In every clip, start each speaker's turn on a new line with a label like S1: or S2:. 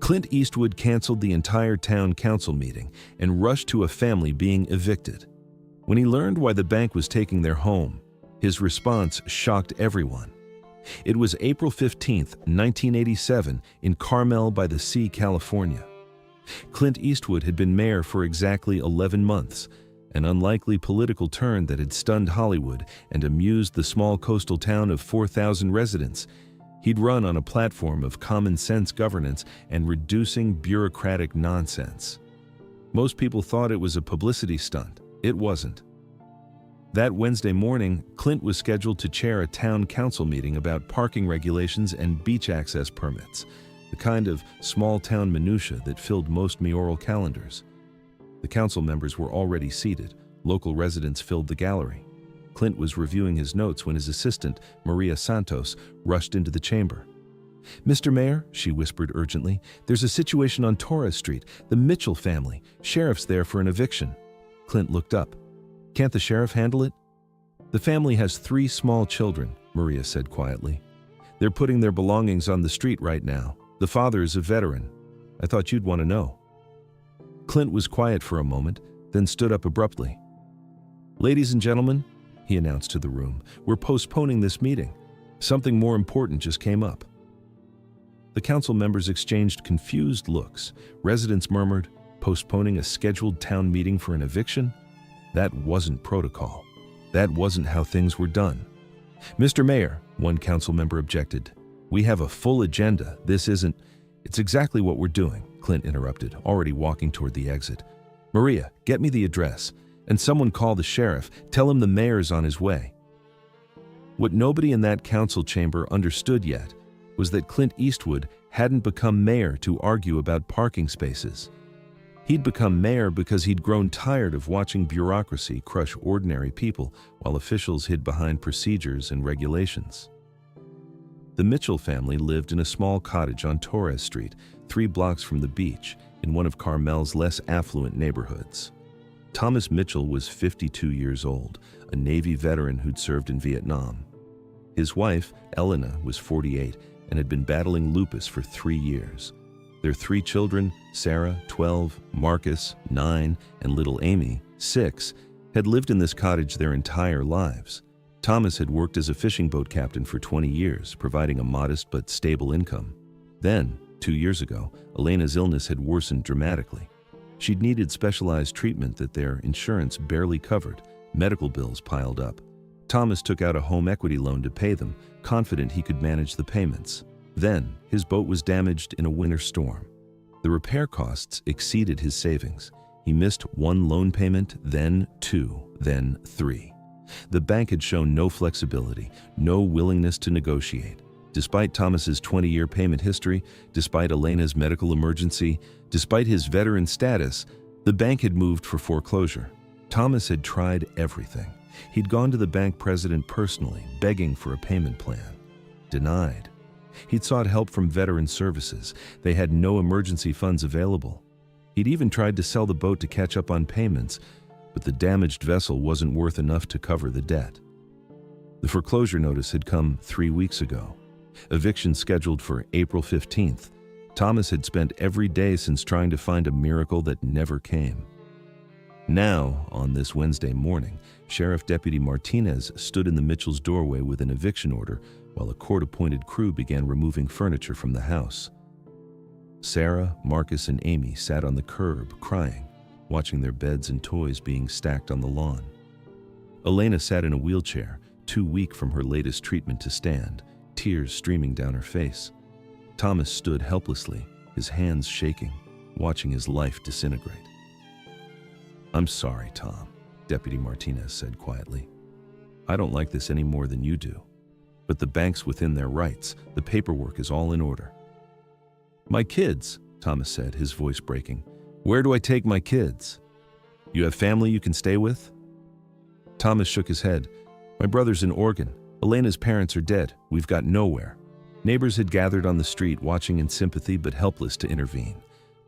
S1: Clint Eastwood canceled the entire town council meeting and rushed to a family being evicted. When he learned why the bank was taking their home, his response shocked everyone. It was April 15, 1987, in Carmel by the Sea, California. Clint Eastwood had been mayor for exactly 11 months, an unlikely political turn that had stunned Hollywood and amused the small coastal town of 4,000 residents. He'd run on a platform of common-sense governance and reducing bureaucratic nonsense. Most people thought it was a publicity stunt. It wasn't. That Wednesday morning, Clint was scheduled to chair a town council meeting about parking regulations and beach access permits, the kind of small-town minutia that filled most mayoral calendars. The council members were already seated. Local residents filled the gallery. Clint was reviewing his notes when his assistant, Maria Santos, rushed into the chamber. "Mr. Mayor," she whispered urgently, "there's a situation on Torres Street. The Mitchell family. Sheriff's there for an eviction." Clint looked up. "Can't the sheriff handle it?" "The family has 3 small children," Maria said quietly. "They're putting their belongings on the street right now. The father is a veteran. I thought you'd want to know." Clint was quiet for a moment, then stood up abruptly. "Ladies and gentlemen," he announced to the room, "we're postponing this meeting. Something more important just came up." The council members exchanged confused looks. Residents murmured, "Postponing a scheduled town meeting for an eviction? That wasn't protocol. That wasn't how things were done." "Mr. Mayor," one council member objected, "we have a full agenda. This isn't—" "It's exactly what we're doing," Clint interrupted, already walking toward the exit. "Maria, get me the address. And someone call the sheriff. Tell him the mayor's on his way." What nobody in that council chamber understood yet was that Clint Eastwood hadn't become mayor to argue about parking spaces. He'd become mayor because he'd grown tired of watching bureaucracy crush ordinary people while officials hid behind procedures and regulations. The Mitchell family lived in a small cottage on Torres Street, 3 blocks from the beach, in one of Carmel's less affluent neighborhoods. Thomas Mitchell was 52 years old, a Navy veteran who'd served in Vietnam. His wife, Elena, was 48 and had been battling lupus for 3 years. Their 3 children, Sarah, 12, Marcus, 9, and little Amy, 6, had lived in this cottage their entire lives. Thomas had worked as a fishing boat captain for 20 years, providing a modest but stable income. Then, 2 years ago, Elena's illness had worsened dramatically. She'd needed specialized treatment that their insurance barely covered. Medical bills piled up. Thomas took out a home equity loan to pay them, confident he could manage the payments. Then, his boat was damaged in a winter storm. The repair costs exceeded his savings. He missed 1 loan payment, then 2, then 3. The bank had shown no flexibility, no willingness to negotiate. Despite Thomas's 20-year payment history, despite Elena's medical emergency, despite his veteran status, the bank had moved for foreclosure. Thomas had tried everything. He'd gone to the bank president personally, begging for a payment plan. Denied. He'd sought help from veteran services. They had no emergency funds available. He'd even tried to sell the boat to catch up on payments, but the damaged vessel wasn't worth enough to cover the debt. The foreclosure notice had come 3 weeks ago. Eviction scheduled for April 15th. Thomas had spent every day since trying to find a miracle that never came. Now, on this Wednesday morning, Sheriff Deputy Martinez stood in the Mitchell's doorway with an eviction order while a court-appointed crew began removing furniture from the house. Sarah, Marcus, and Amy sat on the curb, crying, watching their beds and toys being stacked on the lawn. Elena sat in a wheelchair, too weak from her latest treatment to stand, tears streaming down her face. Thomas stood helplessly, his hands shaking, watching his life disintegrate. "I'm sorry, Tom," Deputy Martinez said quietly. "I don't like this any more than you do. But the bank's within their rights. The paperwork is all in order." "My kids," Thomas said, his voice breaking. "Where do I take my kids? You have family you can stay with?" Thomas shook his head. "My brother's in Oregon. Elena's parents are dead. We've got nowhere." Neighbors had gathered on the street, watching in sympathy but helpless to intervene.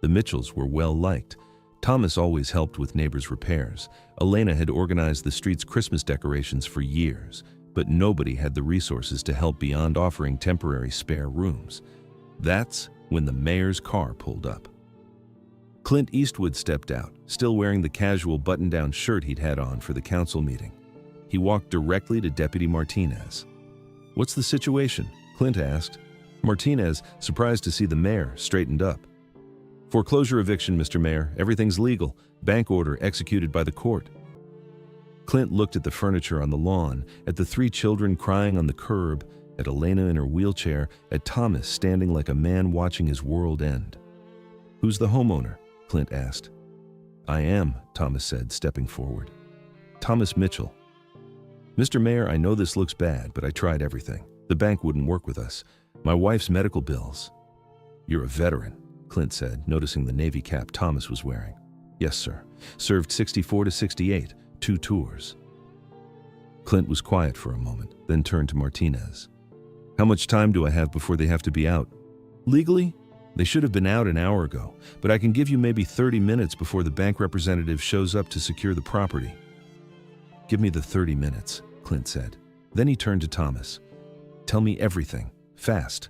S1: The Mitchells were well liked. Thomas always helped with neighbors' repairs. Elena had organized the street's Christmas decorations for years, but nobody had the resources to help beyond offering temporary spare rooms. That's when the mayor's car pulled up. Clint Eastwood stepped out, still wearing the casual button-down shirt he'd had on for the council meeting. He walked directly to Deputy Martinez. "What's the situation?" Clint asked. Martinez, surprised to see the mayor, straightened up. "Foreclosure eviction, Mr. Mayor. Everything's legal. Bank order executed by the court." Clint looked at the furniture on the lawn, at the 3 children crying on the curb, at Elena in her wheelchair, at Thomas standing like a man watching his world end. "Who's the homeowner?" Clint asked. "I am," Thomas said, stepping forward. "Thomas Mitchell." "Mr. Mayor, I know this looks bad, but I tried everything. The bank wouldn't work with us. My wife's medical bills." "You're a veteran," Clint said, noticing the Navy cap Thomas was wearing. "Yes, sir. Served 64 to 68, 2 tours." Clint was quiet for a moment, then turned to Martinez. "How much time do I have before they have to be out?" "Legally, they should have been out an hour ago, but I can give you maybe 30 minutes before the bank representative shows up to secure the property." "Give me the 30 minutes, Clint said. Then he turned to Thomas. "Tell me everything, fast.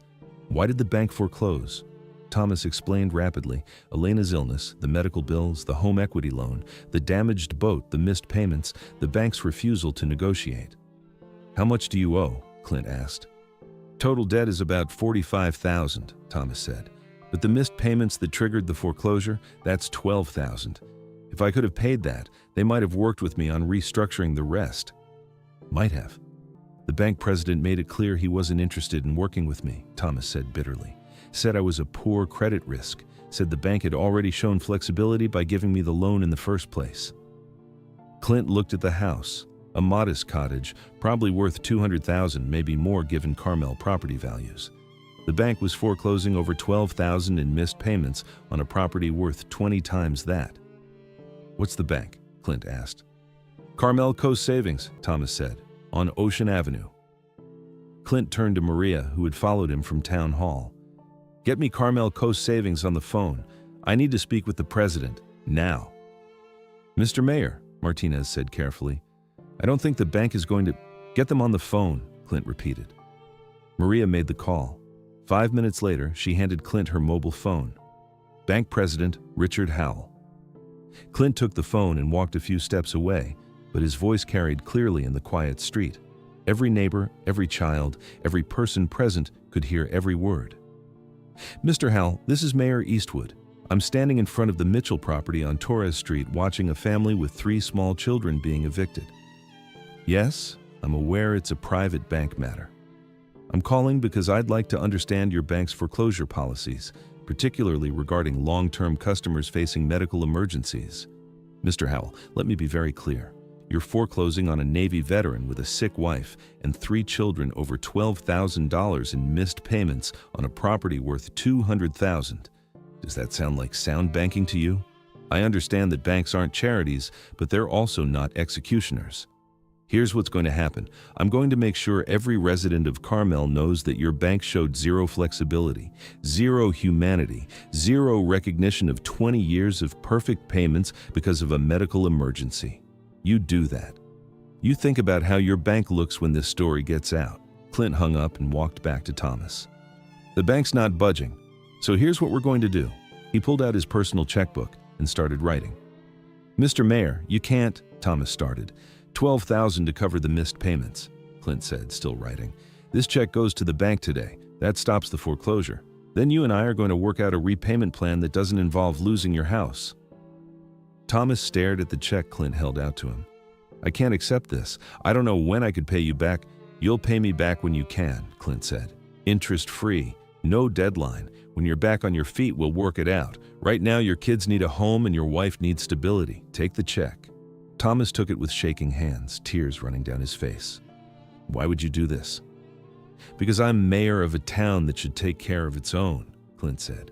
S1: Why did the bank foreclose?" Thomas explained rapidly: Elena's illness, the medical bills, the home equity loan, the damaged boat, the missed payments, the bank's refusal to negotiate. "How much do you owe?" Clint asked. "Total debt is about $45,000, Thomas said. "But the missed payments that triggered the foreclosure, that's $12,000. If I could have paid that, they might have worked with me on restructuring the rest." "Might have. The bank president made it clear he wasn't interested in working with me," Thomas said bitterly. "Said I was a poor credit risk. Said the bank had already shown flexibility by giving me the loan in the first place." Clint looked at the house, a modest cottage, probably worth $200,000, maybe more given Carmel property values. The bank was foreclosing over $12,000 in missed payments on a property worth 20 times that. "What's the bank?" Clint asked. "Carmel Coast Savings," Thomas said, "on Ocean Avenue." Clint turned to Maria, who had followed him from town hall. "Get me Carmel Coast Savings on the phone. I need to speak with the president, now." "Mr. Mayor," Martinez said carefully, "I don't think the bank is going to—" "Get them on the phone," Clint repeated. Maria made the call. 5 minutes later, she handed Clint her mobile phone. "Bank President Richard Howell." Clint took the phone and walked a few steps away, but his voice carried clearly in the quiet street. Every neighbor, every child, every person present could hear every word. "Mr. Howell, this is Mayor Eastwood. I'm standing in front of the Mitchell property on Torres Street watching a family with 3 small children being evicted." "Yes, I'm aware it's a private bank matter. I'm calling because I'd like to understand your bank's foreclosure policies, particularly regarding long-term customers facing medical emergencies. Mr. Howell, let me be very clear. You're foreclosing on a Navy veteran with a sick wife and 3 children over $12,000 in missed payments on a property worth $200,000. Does that sound like sound banking to you? I understand that banks aren't charities, but they're also not executioners. Here's what's going to happen. I'm going to make sure every resident of Carmel knows that your bank showed 0 flexibility, 0 humanity, 0 recognition of 20 years of perfect payments because of a medical emergency. You do that. You think about how your bank looks when this story gets out." Clint hung up and walked back to Thomas. "The bank's not budging, so here's what we're going to do." He pulled out his personal checkbook and started writing. "Mr. Mayor, you can't," Thomas started. $12,000 to cover the missed payments," Clint said, still writing. "This check goes to the bank today. That stops the foreclosure. Then you and I are going to work out a repayment plan that doesn't involve losing your house." Thomas stared at the check Clint held out to him. "I can't accept this. I don't know when I could pay you back." "You'll pay me back when you can," Clint said. "Interest-free. No deadline. When you're back on your feet, we'll work it out. Right now, your kids need a home and your wife needs stability. Take the check." Thomas took it with shaking hands, tears running down his face. "Why would you do this?" "Because I'm mayor of a town that should take care of its own," Clint said.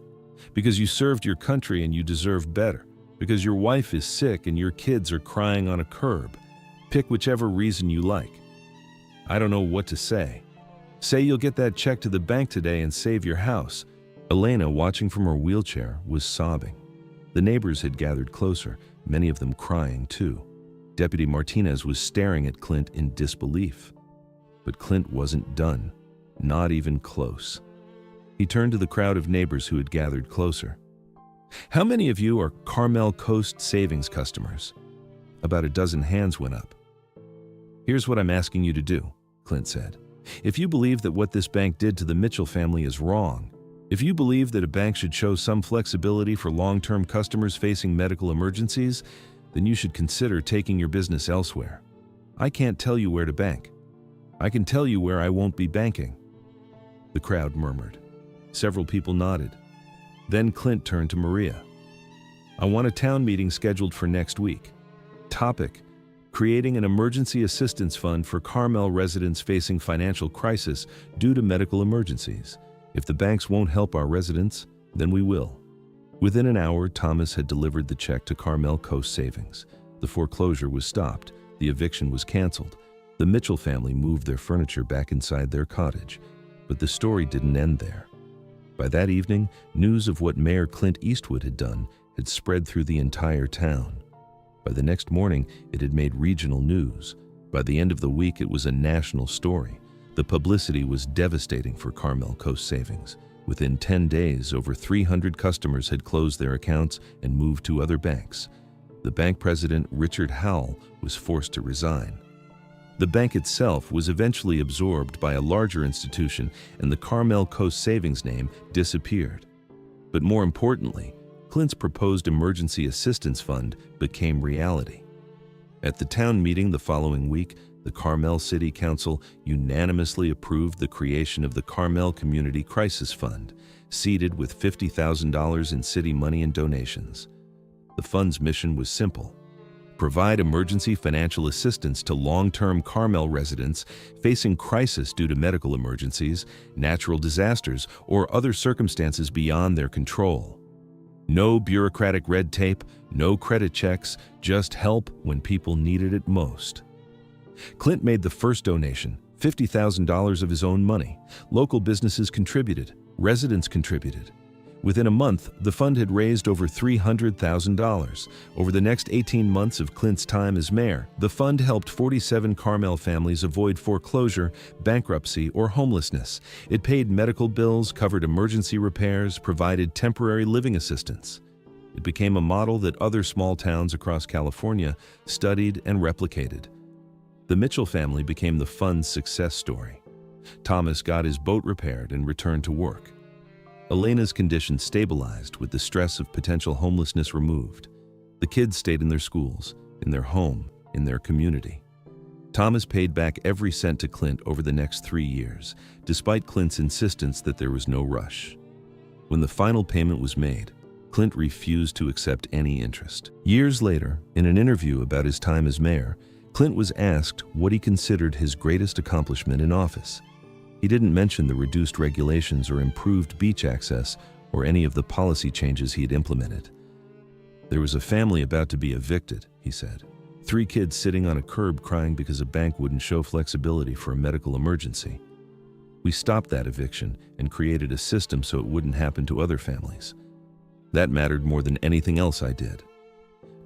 S1: "Because you served your country and you deserve better. Because your wife is sick and your kids are crying on a curb. Pick whichever reason you like." "I don't know what to say." "Say you'll get that check to the bank today and save your house." Elena, watching from her wheelchair, was sobbing. The neighbors had gathered closer, many of them crying too. Deputy Martinez was staring at Clint in disbelief. But Clint wasn't done, not even close. He turned to the crowd of neighbors who had gathered closer. "How many of you are Carmel Coast Savings customers?" About a dozen hands went up. "Here's what I'm asking you to do," Clint said. "If you believe that what this bank did to the Mitchell family is wrong, if you believe that a bank should show some flexibility for long-term customers facing medical emergencies, then you should consider taking your business elsewhere. I can't tell you where to bank. I can tell you where I won't be banking." The crowd murmured. Several people nodded. Then Clint turned to Maria. "I want a town meeting scheduled for next week. Topic: creating an emergency assistance fund for Carmel residents facing financial crisis due to medical emergencies. If the banks won't help our residents, then we will." Within an hour, Thomas had delivered the check to Carmel Coast Savings. The foreclosure was stopped. The eviction was canceled. The Mitchell family moved their furniture back inside their cottage. But the story didn't end there. By that evening, news of what Mayor Clint Eastwood had done had spread through the entire town. By the next morning, it had made regional news. By the end of the week, it was a national story. The publicity was devastating for Carmel Coast Savings. Within 10 days, over 300 customers had closed their accounts and moved to other banks. The bank president, Richard Howell, was forced to resign. The bank itself was eventually absorbed by a larger institution, and the Carmel Coast Savings name disappeared. But more importantly, Clint's proposed emergency assistance fund became reality. At the town meeting the following week, the Carmel City Council unanimously approved the creation of the Carmel Community Crisis Fund, seeded with $50,000 in city money and donations. The fund's mission was simple: provide emergency financial assistance to long-term Carmel residents facing crisis due to medical emergencies, natural disasters, or other circumstances beyond their control. No bureaucratic red tape, no credit checks, just help when people needed it most. Clint made the first donation, $50,000 of his own money. Local businesses contributed, residents contributed. Within a month, the fund had raised over $300,000. Over the next 18 months of Clint's time as mayor, the fund helped 47 Carmel families avoid foreclosure, bankruptcy, or homelessness. It paid medical bills, covered emergency repairs, provided temporary living assistance. It became a model that other small towns across California studied and replicated. The Mitchell family became the fund's success story. Thomas got his boat repaired and returned to work. Elena's condition stabilized with the stress of potential homelessness removed. The kids stayed in their schools, in their home, in their community. Thomas paid back every cent to Clint over the next 3 years, despite Clint's insistence that there was no rush. When the final payment was made, Clint refused to accept any interest. Years later, in an interview about his time as mayor, Clint was asked what he considered his greatest accomplishment in office. He didn't mention the reduced regulations or improved beach access or any of the policy changes he had implemented. "There was a family about to be evicted," he said. 3 kids sitting on a curb crying because a bank wouldn't show flexibility for a medical emergency. We stopped that eviction and created a system so it wouldn't happen to other families. That mattered more than anything else I did.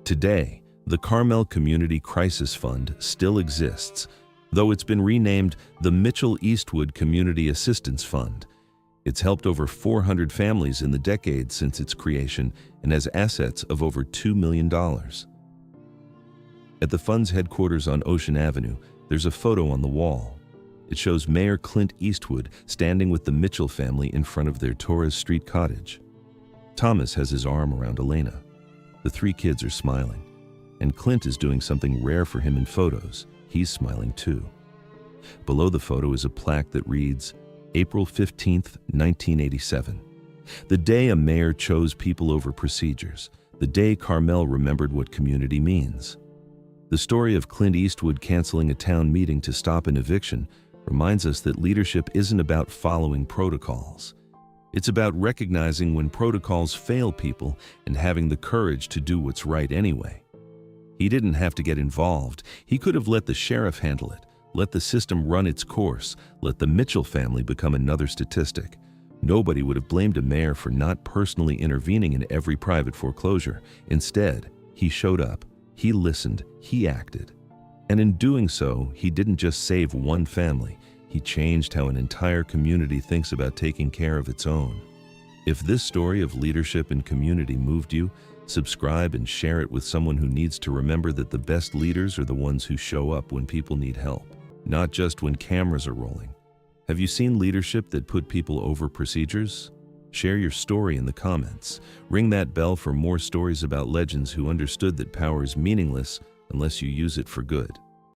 S1: Today, the Carmel Community Crisis Fund still exists, though it's been renamed the Mitchell Eastwood Community Assistance Fund. It's helped over 400 families in the decades since its creation and has assets of over $2 million. At the fund's headquarters on Ocean Avenue, there's a photo on the wall. It shows Mayor Clint Eastwood standing with the Mitchell family in front of their Torres Street cottage. Thomas has his arm around Elena. The 3 kids are smiling, and Clint is doing something rare for him in photos. He's smiling too. Below the photo is a plaque that reads, April 15th, 1987. The day a mayor chose people over procedures. The day Carmel remembered what community means. The story of Clint Eastwood canceling a town meeting to stop an eviction reminds us that leadership isn't about following protocols. It's about recognizing when protocols fail people and having the courage to do what's right anyway. He didn't have to get involved. He could have let the sheriff handle it, let the system run its course, let the Mitchell family become another statistic. Nobody would have blamed a mayor for not personally intervening in every private foreclosure. Instead, he showed up, he listened, he acted. And in doing so, he didn't just save one family, He changed how an entire community thinks about taking care of its own. If this story of leadership and community moved you, subscribe and share it with someone who needs to remember that the best leaders are the ones who show up when people need help, not just when cameras are rolling. Have you seen leadership that put people over procedures? Share your story in the comments. Ring that bell for more stories about legends who understood that power is meaningless unless you use it for good.